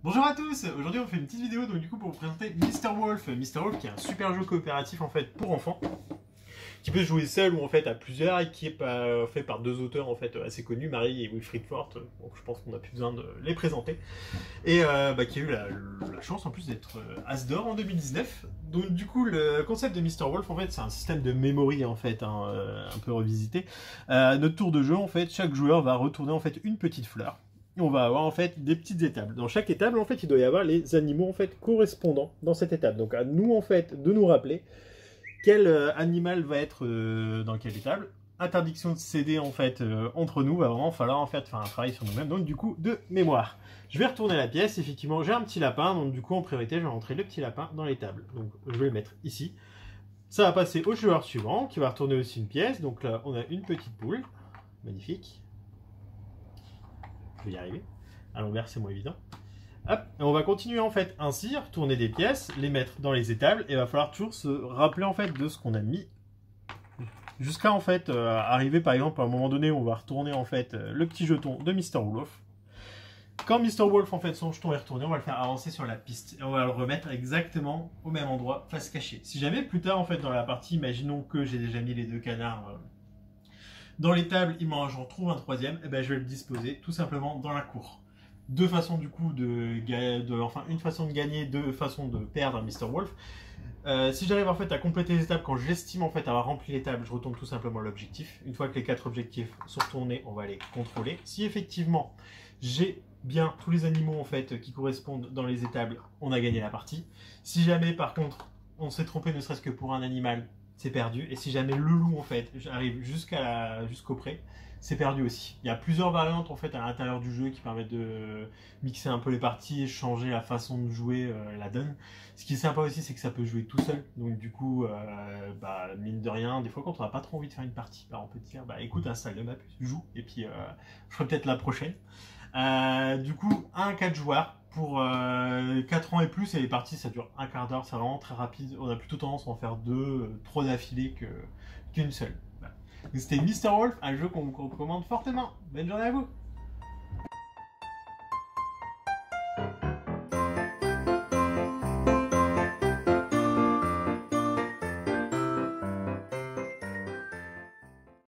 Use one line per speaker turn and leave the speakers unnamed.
Bonjour à tous, aujourd'hui on fait une petite vidéo donc du coup pour vous présenter Mr. Wolf. Mr. Wolf qui est un super jeu coopératif en fait pour enfants, qui peut se jouer seul ou en fait à plusieurs et qui est fait par deux auteurs en fait assez connus, Marie et Wilfried Fort, donc je pense qu'on n'a plus besoin de les présenter, et qui a eu la chance en plus d'être As d'or en 2019. Donc du coup le concept de Mr. Wolf en fait c'est un système de memory en fait, un peu revisité. Notre tour de jeu en fait, chaque joueur va retourner en fait une petite fleur. On va avoir en fait des petites étapes. Dans chaque étape, en fait, il doit y avoir les animaux en fait correspondants dans cette étape. Donc à nous en fait de nous rappeler quel animal va être dans quelle étape. Interdiction de céder en fait entre nous. Va vraiment falloir en fait faire un travail sur nous-mêmes. Donc du coup de mémoire. Je vais retourner la pièce. Effectivement, j'ai un petit lapin. Donc du coup en priorité, je vais rentrer le petit lapin dans les tables. Donc je vais le mettre ici. Ça va passer au joueur suivant qui va retourner aussi une pièce. Donc là, on a une petite poule. Magnifique. Je vais y arriver. À l'envers, c'est moins évident. Hop, et on va continuer en fait ainsi, retourner des pièces, les mettre dans les étables, et il va falloir toujours se rappeler en fait de ce qu'on a mis. Jusqu'à en fait arriver par exemple à un moment donné où on va retourner en fait le petit jeton de Mr. Wolf. Quand Mr. Wolf en fait son jeton est retourné, on va le faire avancer sur la piste et on va le remettre exactement au même endroit, face cachée. Si jamais plus tard en fait dans la partie, imaginons que j'ai déjà mis les deux canards dans les tables, j'en trouve un troisième, et ben je vais le disposer tout simplement dans la cour. Deux façons du coup enfin une façon de gagner, deux façons de perdre un Mr. Wolf. Si j'arrive en fait à compléter les étapes quand j'estime en fait avoir rempli les tables, je retourne tout simplement l'objectif. Une fois que les 4 objectifs sont retournés, on va les contrôler. Si effectivement j'ai bien tous les animaux en fait qui correspondent dans les étables, on a gagné la partie. Si jamais par contre on s'est trompé ne serait-ce que pour un animal, c'est perdu. Et si jamais le loup en fait arrive jusqu'au pré, c'est perdu aussi. Il y a plusieurs variantes en fait à l'intérieur du jeu qui permettent de mixer un peu les parties et changer la façon de jouer la donne. Ce qui est sympa aussi, c'est que ça peut jouer tout seul. Donc du coup, mine de rien, des fois quand on n'a pas trop envie de faire une partie, on peut dire écoute, installe le map, joue, et puis je ferai peut-être la prochaine. Du coup, 4 joueurs pour 4 ans et plus, et les parties ça dure un quart d'heure, c'est vraiment très rapide. On a plutôt tendance à en faire 2, 3 d'affilée qu'une seule. Voilà. C'était Mr. Wolf, un jeu qu'on vous recommande fortement. Bonne journée à vous!